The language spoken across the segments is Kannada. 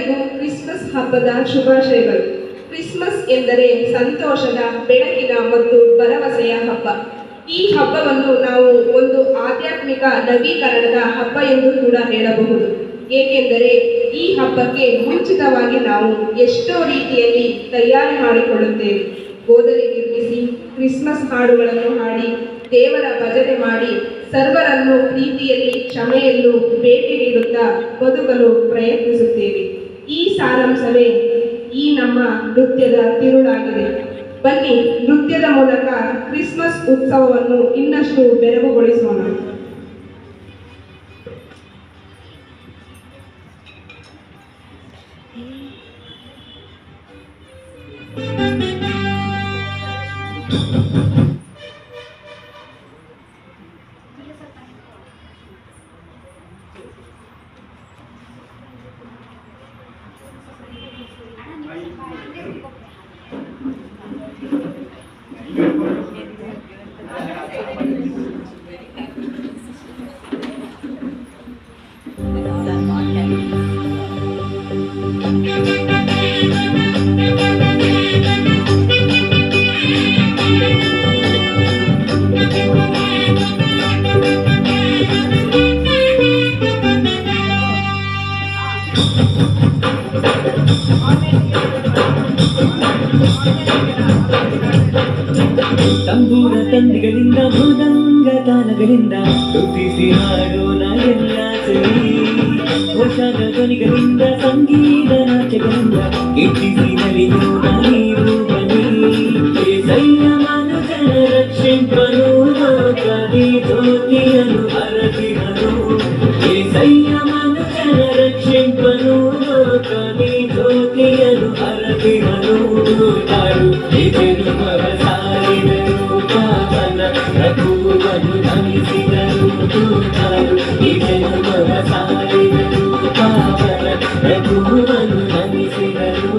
ನಿಮ್ಮೆಲ್ಲರಿಗೂ ಕ್ರಿಸ್ಮಸ್ ಹಬ್ಬದ ಶುಭಾಶಯಗಳು. ಕ್ರಿಸ್ಮಸ್ ಎಂದರೆ ಸಂತೋಷದ, ಬೆಳಕಿನ ಮತ್ತು ಭರವಸೆಯ ಹಬ್ಬ. ಈ ಹಬ್ಬವನ್ನು ನಾವು ಒಂದು ಆಧ್ಯಾತ್ಮಿಕ ನವೀಕರಣದ ಹಬ್ಬ ಎಂದು ಕೂಡ ಹೇಳಬಹುದು. ಏಕೆಂದರೆ ಈ ಹಬ್ಬಕ್ಕೆ ಮುಂಚಿತವಾಗಿ ನಾವು ಎಷ್ಟೋ ರೀತಿಯಲ್ಲಿ ತಯಾರಿ ಮಾಡಿಕೊಳ್ಳುತ್ತೇವೆ. ಗೋದಲಿ ನಿರ್ಮಿಸಿ, ಕ್ರಿಸ್ಮಸ್ ಹಾಡುಗಳನ್ನು ಹಾಡಿ, ದೇವರ ಭಜನೆ ಮಾಡಿ, ಸರ್ವರನ್ನು ಪ್ರೀತಿಯಲ್ಲಿ ಕ್ಷಮೆಯಲ್ಲೂ ಭೇಟಿ ನೀಡುತ್ತಾ ಬದುಕಲು ಪ್ರಯತ್ನಿಸುತ್ತೇವೆ. ಈ ಸಾರಾಂಶವೇ ಈ ನಮ್ಮ ನೃತ್ಯದ ತಿರುಳಾಗಿದೆ. ಬನ್ನಿ, ನೃತ್ಯದ ಮೂಲಕ ಕ್ರಿಸ್ಮಸ್ ಉತ್ಸವವನ್ನು ಇನ್ನಷ್ಟು ಬೆರಗುಗೊಳಿಸೋಣ. ತಂಬೂರ ತಂದಿಗಳಿಂದ ಮೃದಂಗ ತಾನಗಳಿಂದ ಸ್ತುತಿಸಿ ಹಾಡೋಣ ಎಲ್ಲ ಸರಿ. ಹೊಸದ ಧ್ವನಿಗಳಿಂದ ಸಂಗೀತ ನಾಟ್ಯಗಳಿಂದ ಕೀರ್ತಿಸಿ ನಲಿಯೋಣ ನೀವು ಬನ್ನಿ. ಏಸಯ್ಯ ಮನುಜನ ರಕ್ಷಿಂಪನು, ಲೋಕದಿ ಜ್ಯೋತಿಯನ್ನು ಹರಸಿದನು. ಏಸಯ್ಯ ಮನುಜನ ರಕ್ಷಿಂಪನು, ಲೋಕದಿ ಜ್ಯೋತಿಯನ್ನು ಹರಸಿದನು. ತಾಳು ಜನುಮವ ಸಾರಿದರು, ಪಾವನ ಪ್ರಭುವನ್ನು ನಮಿಸಿದರು. ತಾಳು ಜನುಮವ ಸಾರಿದರು, ಪಾವನ ಪ್ರಭುವನ್ನು ನಮಿಸಿದರು.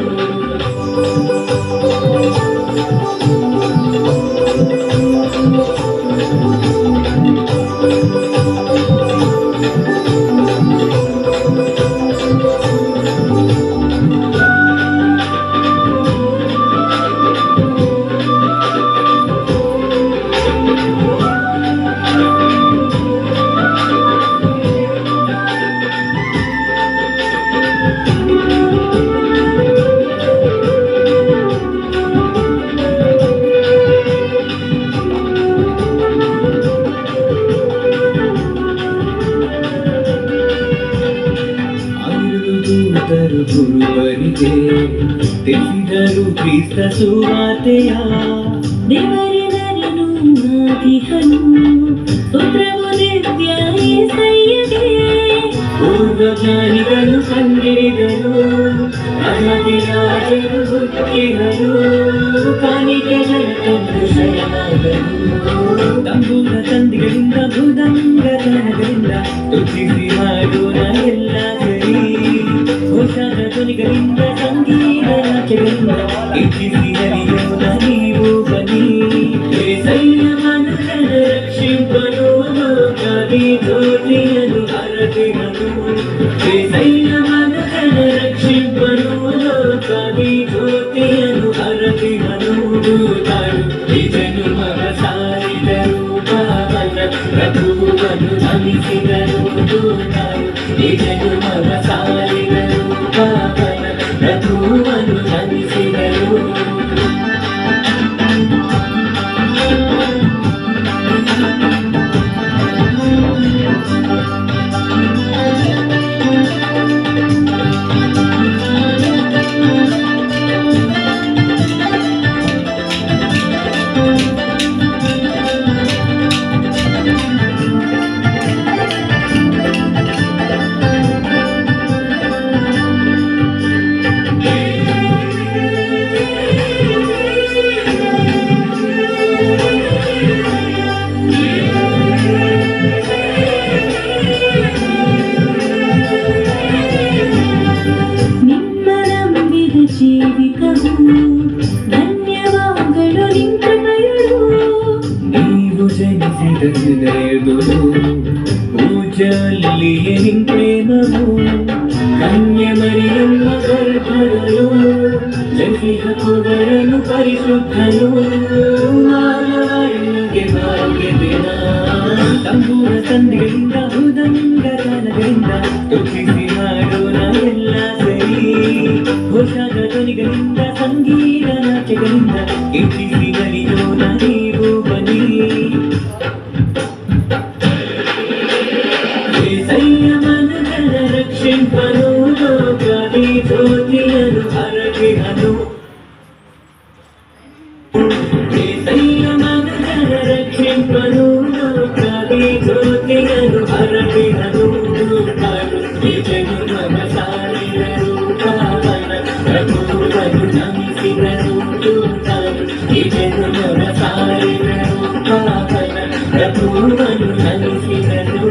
ಗುರುವರಿಗೆ ತಿಳಿಸಿದರು ಕ್ರಿಸ್ತ ಸುವಾರ್ತೆಯ. ದೇವರಿದರನು ನಾದಿಹನು, ಸ್ತೋತ್ರವು ನಿತ್ಯ యేసయ్యಗೆ. ಪೂರ್ವಜ್ಞಾನಿಗಳು ಕಂಡಿಡಿದರು, ರಾಜರು ಹುಟ್ಟಿದರು, ಕಾಣಿಕೆಗಳ ತಂದು ಶರಣಾದರು. ತಂಬೂರ ತಂದಿಗಳಿಂದ ಮೃದಂಗ ತಾನಗಳಿಂದ ಸ್ತುತಿಸಿ ಹಾಡೋಣ ಎಲ್ಲ ಸರಿ. ಹೊಸದ ಧ್ವನಿಗಳಿಂದ ಸಂಗೀತ ನಾಟ್ಯಗಳಿಂದ ಕೀರ್ತಿಸಿ ನಲಿಯೋಣ ನೀವು ಬನ್ನಿ. ಏಸಯ್ಯ ಮನುಜನ ರಕ್ಷಿಂಪನು, ಲೋಕದಿ ಜ್ಯೋತಿಯನ್ನು ಹರಸಿದನು. ಏಸಯ್ಯ ಮನುಜನ ರಕ್ಷಿಂಪನು, ಲೋಕದಿ ಜ್ಯೋತಿಯನ್ನು ಹರಸಿದನು. ತಾಳು ಜನುಮವ ಸಾರಿದರು, ಪಾವನ ಪ್ರಭುವನ್ನು ನಮಿಸಿದರು. ತಾಳು ಜನುಮವ ಸಾರಿದರು, ಪಾವನ ಪ್ರಭುವನ್ನು ನಮಿಸಿದರು. ಪೂಜಲ್ಲಿಯೇ ನಿಂತೇನವು ಕನ್ಯೆ ಮರಿಯಮ್ಮ ಶುದ್ಧನು ಮಾನವನಿಗೆ ಭಾಗ್ಯ ದಿನ ತಂಬೂರ ತಂದೆಗಳಿಂದ ಮೃದಂಗ ತಾನಗಳಿಂದ ತುತಿಸಿ ಮಾಡೋಣ ಎಲ್ಲ ಸರಿ ಘೋಷದ ಧ್ವನಿಗಳಿಂದ ಸಂಗೀತ ನಾಟ್ಯಗಳಿಂದ ಇಟ್ಟಿಸಿ ಕಲಿಯೋಣ ನೀವು ಬನ್ನಿ ಸಂಯಮನಗಳ ರಕ್ಷಿಂಪನು ಲೋಕದಿ ಜ್ಯೋತಿಯನು ಹರಗಿಹನು ಸಂಯಮನಗಳ ರಕ್ಷಿಂಪನು ಲೋಕದಿ ಜ್ಯೋತಿಯನು ಹರಗಿಹನು ನಿಜನು ಮಗ ಸಾರಿದರು ಪಾವನ ಪ್ರಭುವನ್ನು ನಮಿಸಿದರು ನಿಜನು ಮಗ ಸಾರಿದರು ಪಾವನ ಪ್ರಭುವನ್ನು ನಮಿಸಿದರು